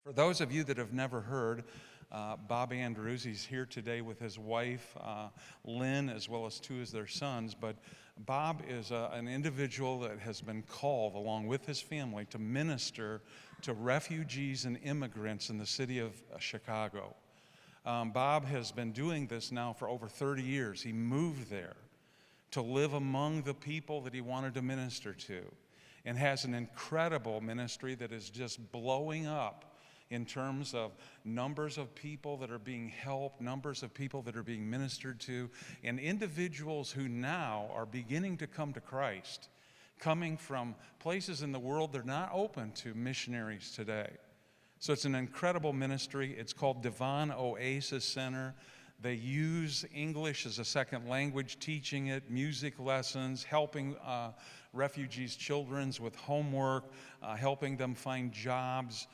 For those of you that have never heard, Bob Andrews, he's here today with his wife, Lynn, as well as two of their sons. But Bob is an individual that has been called, along with his family, to minister to refugees and immigrants in the city of Chicago. Bob has been doing this now for over 30 years. He moved there to live among the people that he wanted to minister to, and has an incredible ministry that is just blowing up in terms of numbers of people that are being helped, numbers of people that are being ministered to, and individuals who now are beginning to come to Christ, coming from places in the world that are not open to missionaries today. So it's an incredible ministry. It's called Devon Oasis Center. They use English as a second language, teaching it, music lessons, helping refugees' children with homework, helping them find jobs,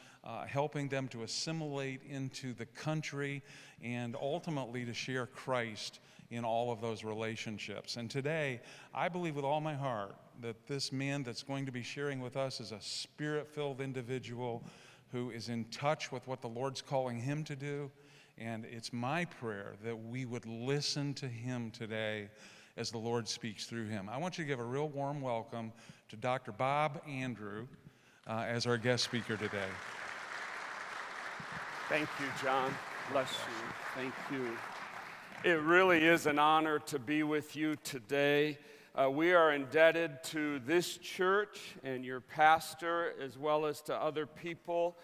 helping them to assimilate into the country, and ultimately to share Christ in all of those relationships. And today, I believe with all my heart that this man that's going to be sharing with us is a spirit-filled individual who is in touch with what the Lord's calling him to do. And it's my prayer that we would listen to him today as the Lord speaks through him. I want you to give a real warm welcome to Dr. Bob Andrew as our guest speaker today. Thank you, John. Bless you. Thank you. It really is an honor to be with you today. We are indebted to this church and your pastor, as well as to other people.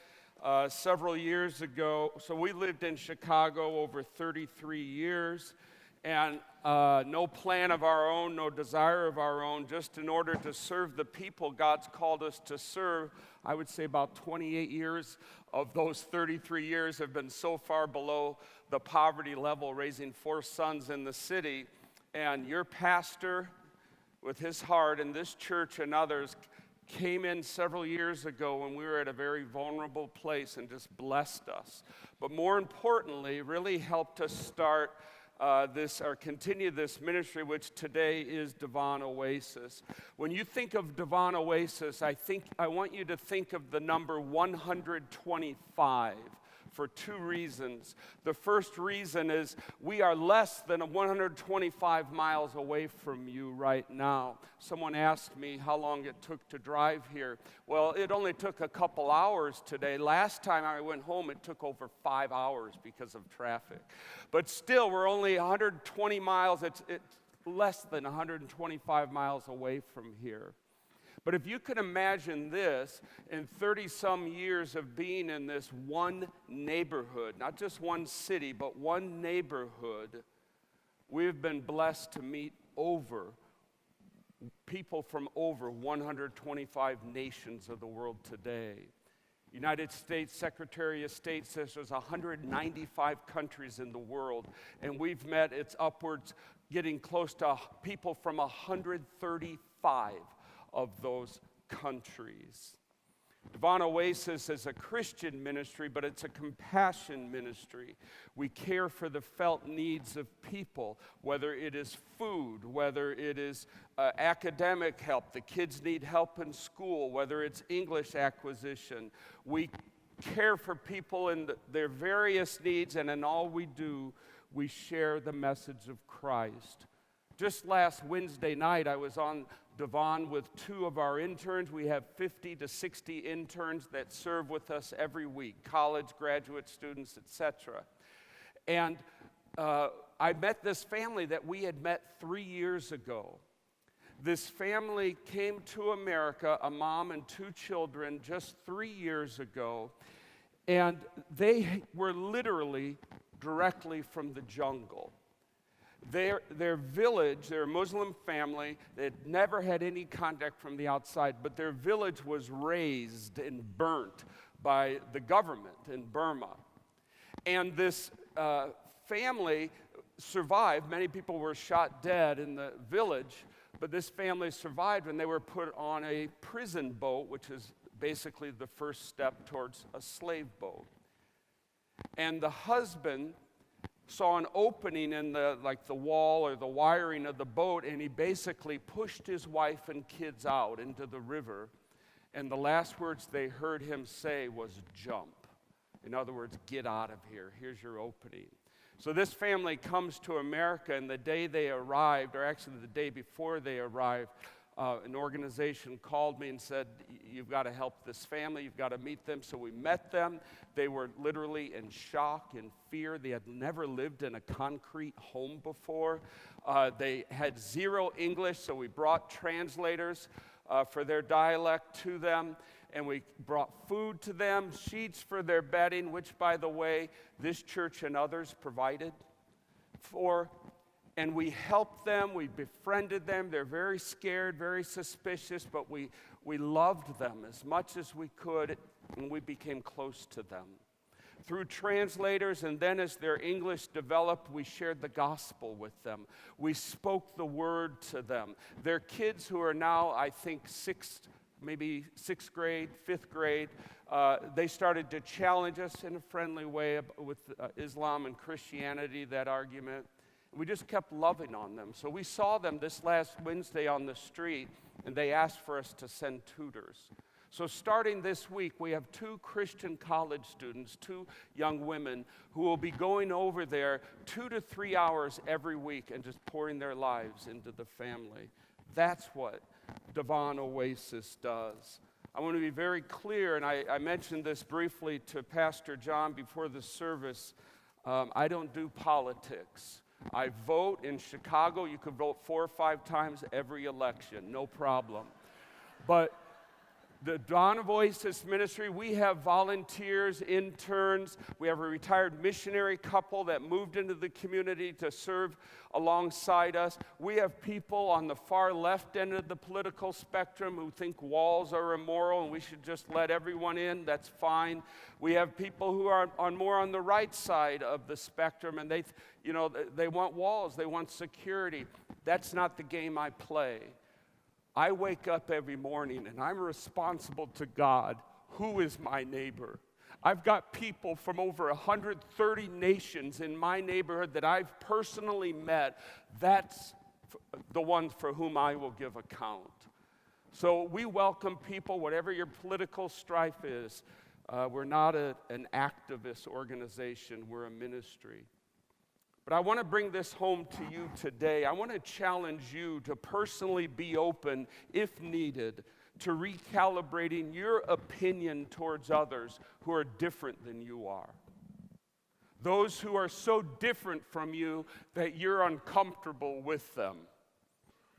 Several years ago, so we lived in Chicago over 33 years, and no plan of our own, no desire of our own, just in order to serve the people God's called us to serve. I would say about 28 years of those 33 years have been so far below the poverty level, raising 4 sons in the city. And your pastor, with his heart, and this church and others, came in several years ago when we were at a very vulnerable place and just blessed us. But more importantly, really helped us start continue this ministry, which today is Devon Oasis. When you think of Devon Oasis, I want you to think of the number 125. For 2 reasons. The first reason is we are less than 125 miles away from you right now. Someone asked me how long it took to drive here. Well, it only took a couple hours today. Last time I went home, it took over 5 hours because of traffic. But still, we're only 120 miles. It's less than 125 miles away from here. But if you could imagine this, in 30-some years of being in this one neighborhood, not just one city, but one neighborhood, we've been blessed to meet people from over 125 nations of the world today. United States Secretary of State says there's 195 countries in the world, and we've met, it's upwards, getting close to people from 135 of those countries. Devon Oasis is a Christian ministry, but it's a compassion ministry. We care for the felt needs of people, whether it is food, whether it is academic help, the kids need help in school, whether it's English acquisition. We care for people in their various needs, and in all we do, we share the message of Christ. Just last Wednesday night, I was on Devon with 2 of our interns. We have 50 to 60 interns that serve with us every week, college, graduate students, etc. And I met this family that we had met 3 years ago. This family came to America, a mom and 2 children, just 3 years ago, and they were literally directly from the jungle. Their village, they're a Muslim family, they had never had any contact from the outside, but their village was razed and burnt by the government in Burma. And this family survived. Many people were shot dead in the village, but this family survived, and they were put on a prison boat, which is basically the first step towards a slave boat. And the husband saw an opening in the wall or the wiring of the boat, and he basically pushed his wife and kids out into the river, and the last words they heard him say was, "Jump." In other words, get out of here. Here's your opening. So this family comes to America, and the day they arrived, or actually the day before they arrived, an organization called me and said, you've got to help this family, you've got to meet them. So we met them. They were literally in shock and fear. They had never lived in a concrete home before. They had zero English, so we brought translators for their dialect to them. And we brought food to them, sheets for their bedding, which, by the way, this church and others provided for. And we helped them, we befriended them. They're very scared, very suspicious, but we loved them as much as we could, and we became close to them. Through translators, and then as their English developed, we shared the gospel with them. We spoke the word to them. Their kids, who are now, I think, maybe sixth grade, fifth grade, they started to challenge us in a friendly way with Islam and Christianity, that argument. We just kept loving on them. So we saw them this last Wednesday on the street, and they asked for us to send tutors. So starting this week, we have 2 Christian college students, 2 young women, who will be going over there 2 to 3 hours every week and just pouring their lives into the family. That's what Devon Oasis does. I want to be very clear, and I mentioned this briefly to Pastor John before the service. I don't do politics. I vote in Chicago. You could vote 4 or 5 times every election, no problem. But the Dawn of Oasis Ministry, we have volunteers, interns. We have a retired missionary couple that moved into the community to serve alongside us. We have people on the far left end of the political spectrum who think walls are immoral and we should just let everyone in. That's fine. We have people who are more on the right side of the spectrum, and they want walls, they want security. That's not the game I play. I wake up every morning and I'm responsible to God. Who is my neighbor? I've got people from over 130 nations in my neighborhood that I've personally met. That's the ones for whom I will give account. So we welcome people, whatever your political strife is. We're not an activist organization, we're a ministry. But I want to bring this home to you today. I want to challenge you to personally be open, if needed, to recalibrating your opinion towards others who are different than you are. Those who are so different from you that you're uncomfortable with them.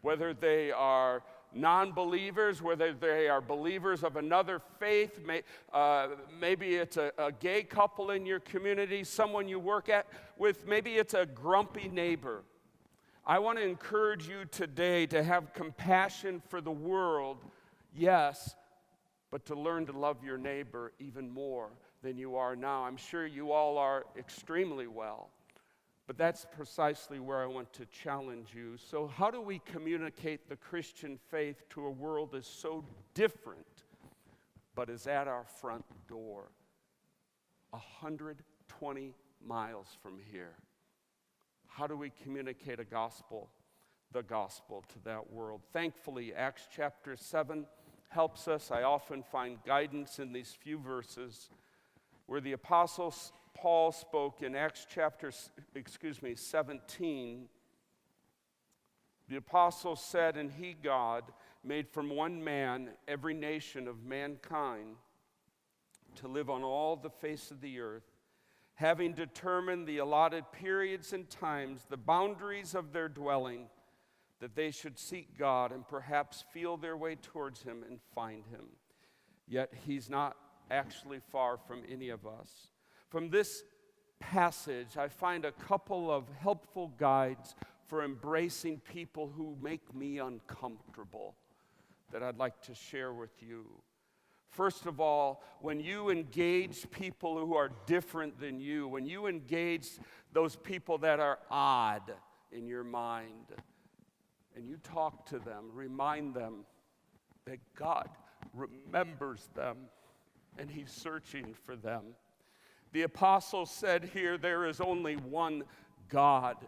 Whether they are non-believers, whether they are believers of another faith, maybe it's a gay couple in your community, someone you work with, maybe it's a grumpy neighbor. I want to encourage you today to have compassion for the world, yes, but to learn to love your neighbor even more than you are now. I'm sure you all are extremely well. But that's precisely where I want to challenge you. So how do we communicate the Christian faith to a world that's so different, but is at our front door, 120 miles from here? How do we communicate the gospel to that world? Thankfully, Acts chapter 7 helps us. I often find guidance in these few verses where the Apostle Paul spoke in Acts chapter 17. The apostle said, "And he, God, made from one man every nation of mankind to live on all the face of the earth, having determined the allotted periods and times, the boundaries of their dwelling, that they should seek God and perhaps feel their way towards him and find him." Yet he's not actually far from any of us. From this passage, I find a couple of helpful guides for embracing people who make me uncomfortable that I'd like to share with you. First of all, when you engage people who are different than you, when you engage those people that are odd in your mind, and you talk to them, remind them that God remembers them and he's searching for them. The apostle said here, there is only one God,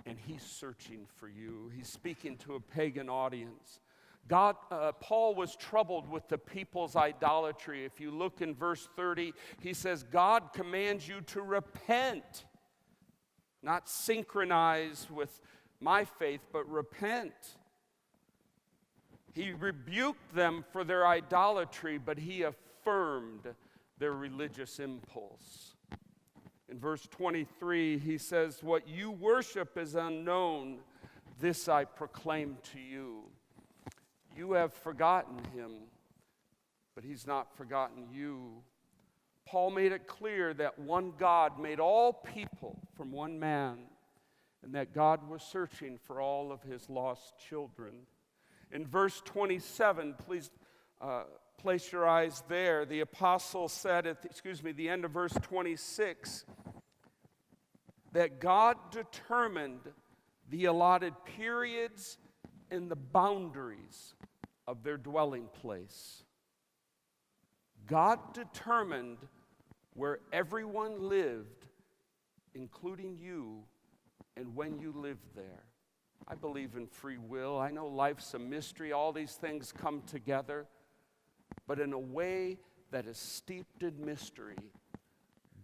and he's searching for you. He's speaking to a pagan audience. Paul was troubled with the people's idolatry. If you look in verse 30, he says, God commands you to repent, not synchronize with my faith, but repent. He rebuked them for their idolatry, but he affirmed their religious impulse. In verse 23, he says, what you worship is unknown, this I proclaim to you. You have forgotten him, but he's not forgotten you. Paul made it clear that one God made all people from one man, and that God was searching for all of his lost children. In verse 27, please place your eyes there. The apostle said at the end of verse 26, that God determined the allotted periods and the boundaries of their dwelling place. God determined where everyone lived, including you, and when you lived there. I believe in free will. I know life's a mystery. All these things come together, but in a way that is steeped in mystery.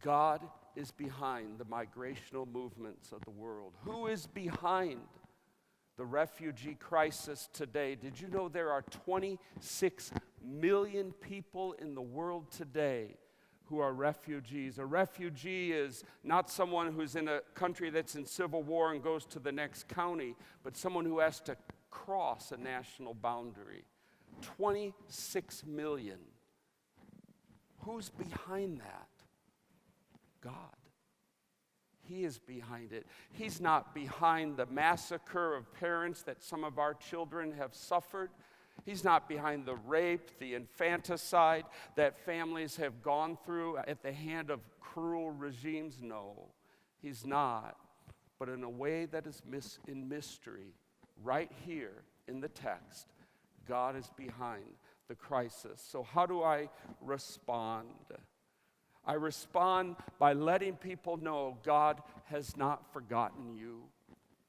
God is behind the migrational movements of the world. Who is behind the refugee crisis today? Did you know there are 26 million people in the world today who are refugees? A refugee is not someone who's in a country that's in civil war and goes to the next county, but someone who has to cross a national boundary. 26 million. Who's behind that? God. He is behind it. He's not behind the massacre of parents that some of our children have suffered. He's not behind the rape, the infanticide that families have gone through at the hand of cruel regimes. No, he's not. But in a way that is in mystery, right here in the text, God is behind the crisis. So how do I respond? I respond by letting people know God has not forgotten you.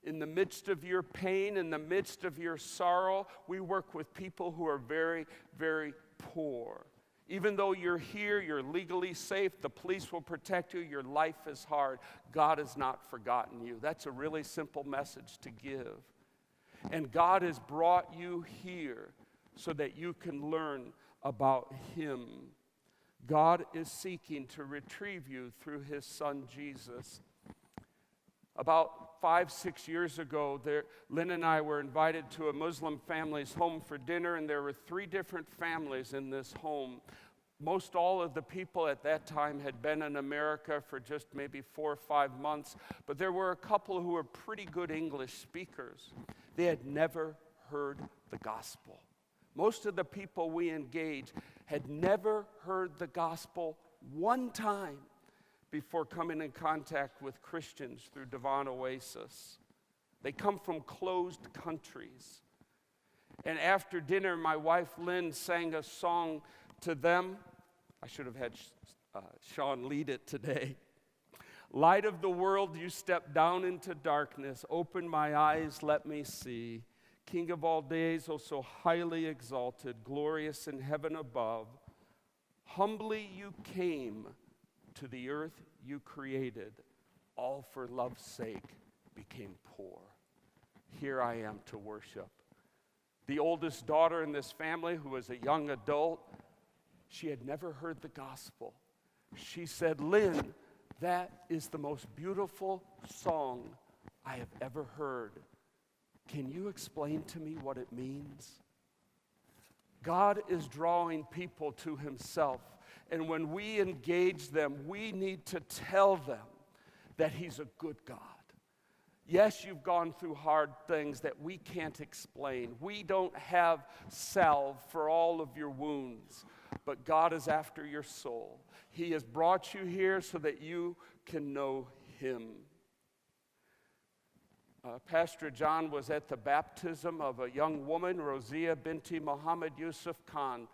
In the midst of your pain, in the midst of your sorrow, we work with people who are very, very poor. Even though you're here, you're legally safe, the police will protect you, your life is hard, God has not forgotten you. That's a really simple message to give. And God has brought you here so that you can learn about him. God is seeking to retrieve you through his son Jesus. About 5-6 years ago, Lynn and I were invited to a Muslim family's home for dinner, and there were 3 different families in this home. Most all of the people at that time had been in America for just maybe 4 or 5 months, but there were a couple who were pretty good English speakers. They had never heard the gospel. Most of the people we engaged had never heard the gospel one time before coming in contact with Christians through Devon Oasis. They come from closed countries. And after dinner, my wife Lynn sang a song to them. I should have had Sean lead it today. Light of the world, you step down into darkness. Open my eyes, let me see. King of all days, oh so highly exalted, glorious in heaven above. Humbly you came to the earth you created, all for love's sake became poor. Here I am to worship. The oldest daughter in this family, who was a young adult, she had never heard the gospel. She said, Lynn, that is the most beautiful song I have ever heard. Can you explain to me what it means? God is drawing people to himself. And when we engage them, we need to tell them that he's a good God. Yes, you've gone through hard things that we can't explain. We don't have salve for all of your wounds, but God is after your soul. He has brought you here so that you can know him. Pastor John was at the baptism of a young woman, Rozia binti Muhammad Yusuf Khan.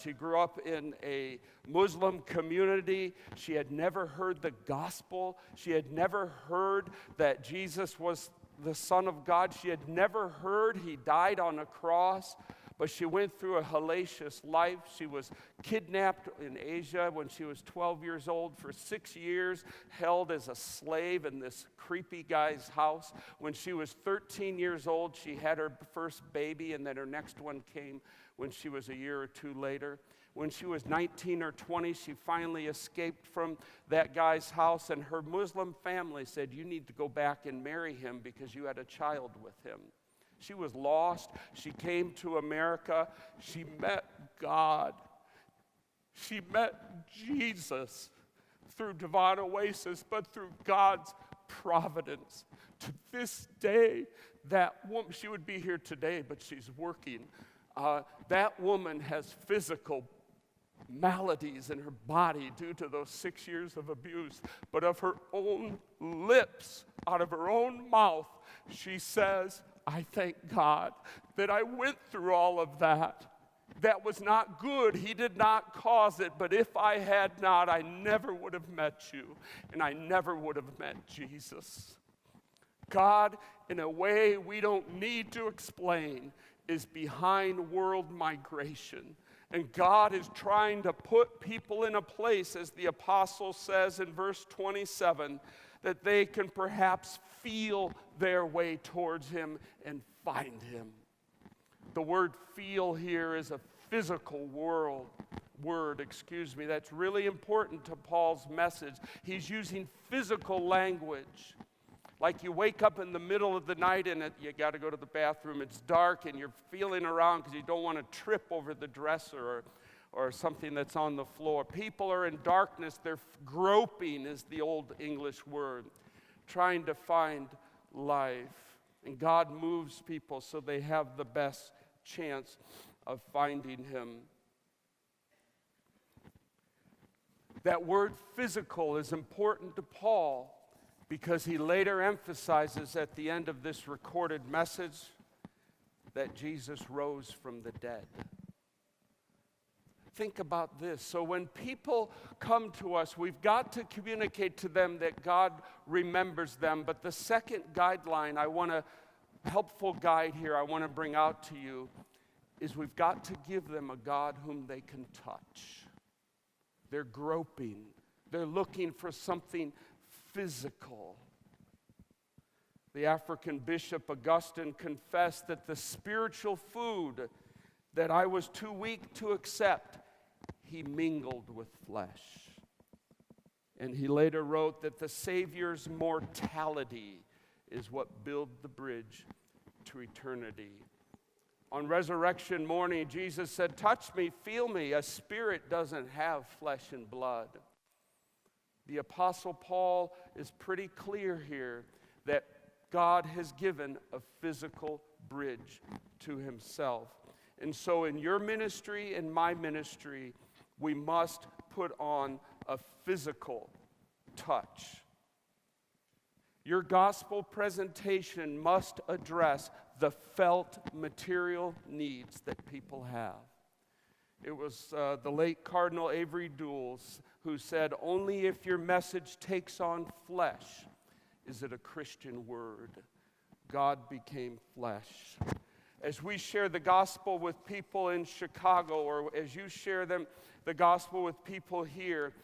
She grew up in a Muslim community. She had never heard the gospel. She had never heard that Jesus was the Son of God. She had never heard he died on a cross. But she went through a hellacious life. She was kidnapped in Asia when she was 12 years old for 6 years, held as a slave in this creepy guy's house. When she was 13 years old, she had her first baby, and then her next one came when she was a year or two later. When she was 19 or 20, she finally escaped from that guy's house, and her Muslim family said, "You need to go back and marry him because you had a child with him." She was lost. She came to America. She met God. She met Jesus through divine oasis, but through God's providence. To this day, that woman, she would be here today, but she's working. That woman has physical maladies in her body due to those 6 years of abuse. But of her own lips, out of her own mouth, she says, "I thank God that I went through all of that. That was not good. He did not cause it. But if I had not, I never would have met you, and I never would have met Jesus." God, in a way we don't need to explain, is behind world migration. And God is trying to put people in a place, as the apostle says in verse 27, that they can perhaps feel their way towards him and find him. The word feel here is a physical word, that's really important to Paul's message. He's using physical language. Like you wake up in the middle of the night and you got to go to the bathroom, it's dark, and you're feeling around because you don't want to trip over the dresser or something that's on the floor. People are in darkness. They're groping, is the old English word, trying to find life. And God moves people so they have the best chance of finding him. That word physical is important to Paul because he later emphasizes at the end of this recorded message that Jesus rose from the dead. Think about this. So when people come to us, we've got to communicate to them that God remembers them. But the second guideline, helpful guide here I want to bring out to you is we've got to give them a God whom they can touch. They're groping. They're looking for something physical. The African bishop Augustine confessed that the spiritual food that I was too weak to accept, he mingled with flesh. And he later wrote that the Savior's mortality is what built the bridge to eternity. On resurrection morning, Jesus said, "Touch me, feel me. A spirit doesn't have flesh and blood." The Apostle Paul is pretty clear here that God has given a physical bridge to himself. And so in your ministry and my ministry, we must put on a physical touch. Your gospel presentation must address the felt material needs that people have. It was the late Cardinal Avery Dulles who said, "Only if your message takes on flesh is it a Christian word." God became flesh. As we share the gospel with people in Chicago, or as you share the gospel with people here,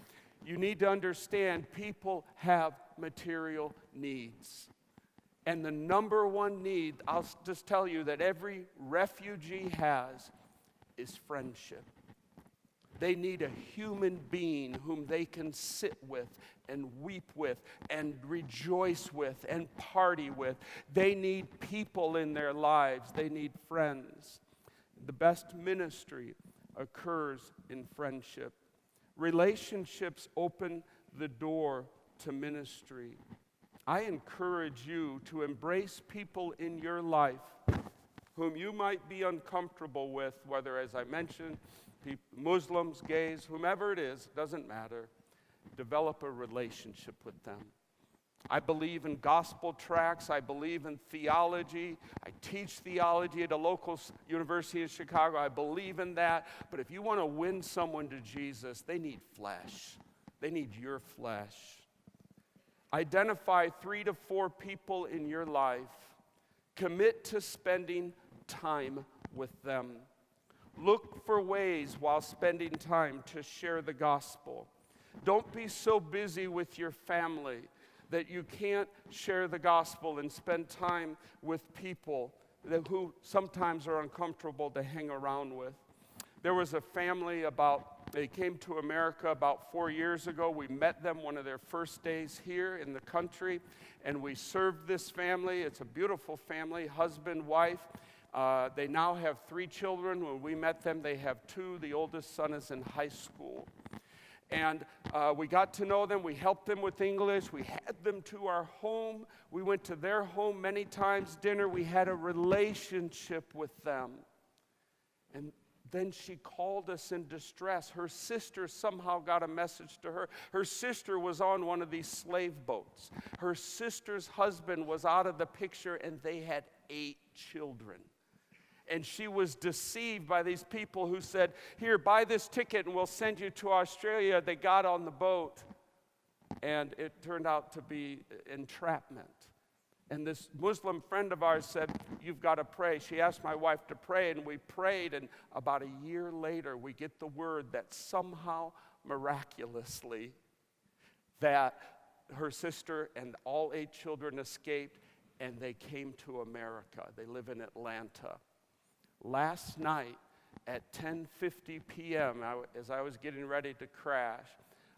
you need to understand people have material needs. And the number one need, I'll just tell you, that every refugee has is friendship. They need a human being whom they can sit with and weep with and rejoice with and party with. They need people in their lives. They need friends. The best ministry occurs in friendship. Relationships open the door to ministry. I encourage you to embrace people in your life whom you might be uncomfortable with, whether, as I mentioned, Muslims, gays, whomever it is, doesn't matter. Develop a relationship with them. I believe in gospel tracts. I believe in theology. I teach theology at a local university in Chicago. I believe in that. But if you want to win someone to Jesus, they need flesh. They need your flesh. Identify 3 to 4 people in your life. Commit to spending time with them. Look for ways while spending time to share the gospel. Don't be so busy with your family that you can't share the gospel and spend time with people who sometimes are uncomfortable to hang around with. There was a family they came to America about 4 years ago. We met them one of their first days here in the country, and we served this family. It's a beautiful family, husband, wife. They now have 3 children. When we met them, they have 2. The oldest son is in high school. And we got to know them. We helped them with English. We had them to our home. We went to their home many times, dinner. We had a relationship with them. And then she called us in distress. Her sister somehow got a message to her. Her sister was on one of these slave boats. Her sister's husband was out of the picture, and they had 8 children. And she was deceived by these people who said, "Here, buy this ticket and we'll send you to Australia." They got on the boat, and it turned out to be entrapment. And this Muslim friend of ours said, "You've got to pray." She asked my wife to pray, and we prayed. And about a year later, we get the word that somehow, miraculously, that her sister and all 8 children escaped, and they came to America. They live in Atlanta. Last night at 10:50 p.m., as I was getting ready to crash,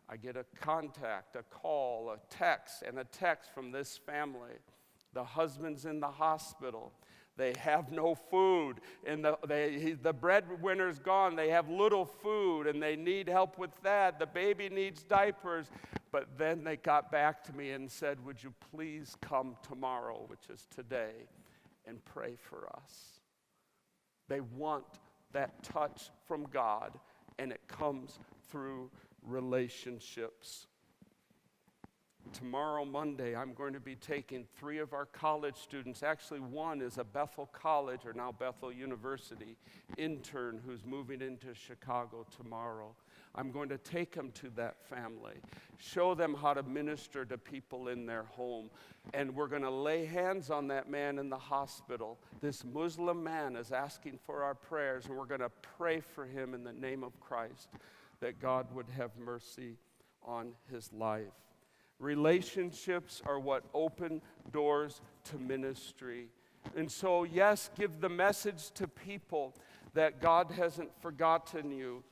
I get a contact, a call, a text from this family. The husband's in the hospital. They have no food, and the breadwinner's gone. They have little food, and they need help with that. The baby needs diapers. But then they got back to me and said, "Would you please come tomorrow," which is today, "and pray for us?" They want that touch from God, and it comes through relationships. Tomorrow, Monday, I'm going to be taking 3 of our college students. Actually, one is a Bethel College, or now Bethel University, intern who's moving into Chicago tomorrow. I'm going to take them to that family, show them how to minister to people in their home. And we're going to lay hands on that man in the hospital. This Muslim man is asking for our prayers, and we're going to pray for him in the name of Christ, that God would have mercy on his life. Relationships are what open doors to ministry. And so, yes, give the message to people that God hasn't forgotten you,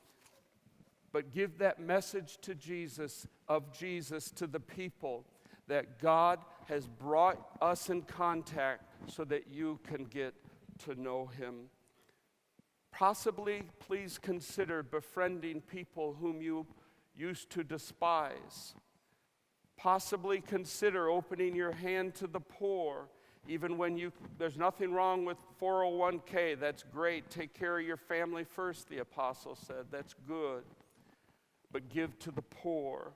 but give that message to Jesus to the people that God has brought us in contact so that you can get to know him. Possibly, please consider befriending people whom you used to despise. Possibly consider opening your hand to the poor, even when there's nothing wrong with 401k. That's great. Take care of your family first, the apostle said. That's good. But give to the poor.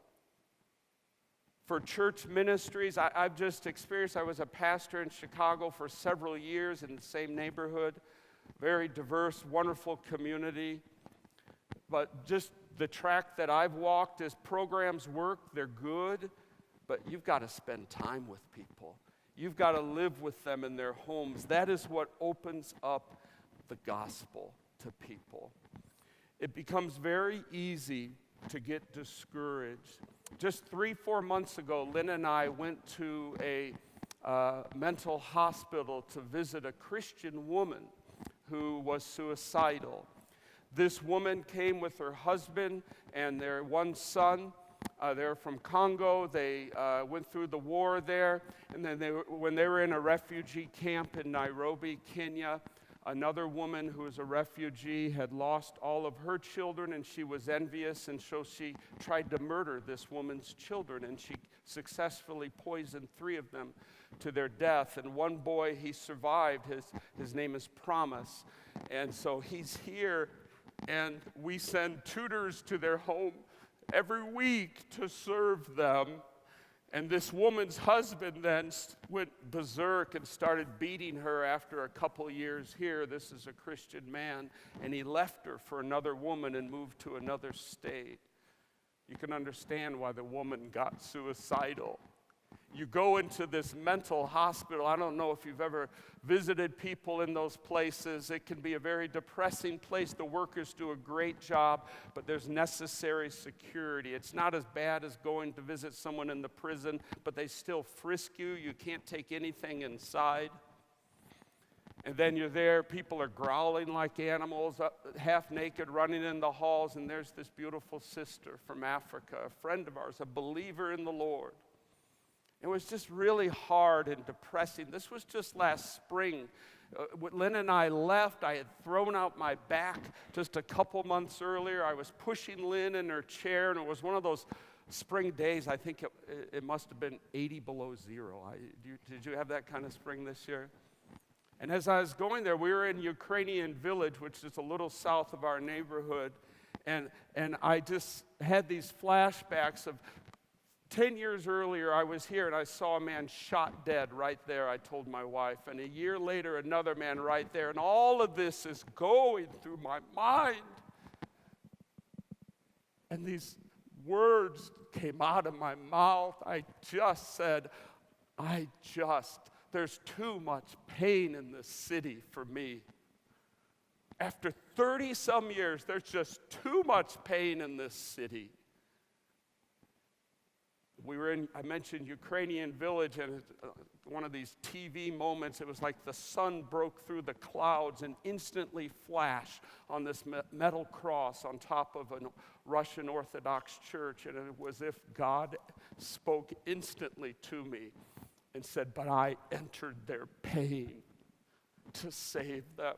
For church ministries, I've just experienced, I was a pastor in Chicago for several years in the same neighborhood. Very diverse, wonderful community. But just the track that I've walked, as programs work, they're good. But you've got to spend time with people. You've got to live with them in their homes. That is what opens up the gospel to people. It becomes very easy to get discouraged. Just 3-4 months ago, Lynn and I went to a mental hospital to visit a Christian woman who was suicidal. This woman came with her husband and their one son. They're from Congo. They went through the war there. And then when they were in a refugee camp in Nairobi, Kenya, another woman who was a refugee had lost all of her children, and she was envious, and so she tried to murder this woman's children, and she successfully poisoned 3 of them to their death. And one boy, he survived. His name is Promise. And so he's here, and we send tutors to their home every week to serve them. And this woman's husband then went berserk and started beating her after a couple years here. This is a Christian man, and he left her for another woman and moved to another state. You can understand why the woman got suicidal. You go into this mental hospital. I don't know if you've ever visited people in those places. It can be a very depressing place. The workers do a great job, but there's necessary security. It's not as bad as going to visit someone in the prison, but they still frisk you. You can't take anything inside. And then you're there, people are growling like animals, half naked, running in the halls, and there's this beautiful sister from Africa, a friend of ours, a believer in the Lord. It was just really hard and depressing. This was just last spring. When Lynn and I left, I had thrown out my back just a couple months earlier. I was pushing Lynn in her chair, and it was one of those spring days. I think it must have been 80 below zero. Did you have that kind of spring this year? And as I was going there, we were in Ukrainian Village, which is a little south of our neighborhood, and I just had these flashbacks of 10 years earlier, I was here and I saw a man shot dead right there, I told my wife. And a year later, another man right there. And all of this is going through my mind. And these words came out of my mouth. I just said, there's too much pain in this city for me. After 30-some years, there's just too much pain in this city. I mentioned Ukrainian Village, and one of these TV moments, it was like the sun broke through the clouds and instantly flashed on this metal cross on top of a Russian Orthodox church, and it was as if God spoke instantly to me and said, but I entered their pain to save them,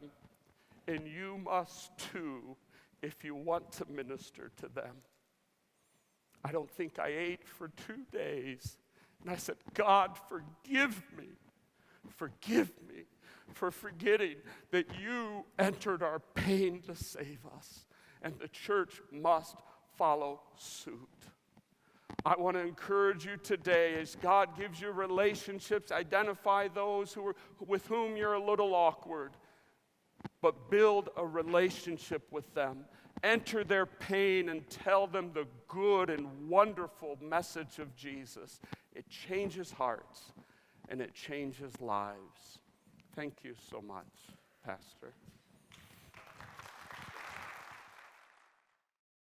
and you must too if you want to minister to them. I don't think I ate for 2 days. And I said, God, forgive me for forgetting that you entered our pain to save us. And the church must follow suit. I want to encourage you today, as God gives you relationships, identify those with whom you're a little awkward, but build a relationship with them. Enter their pain and tell them the good and wonderful message of Jesus. It changes hearts and it changes lives. Thank you so much, Pastor.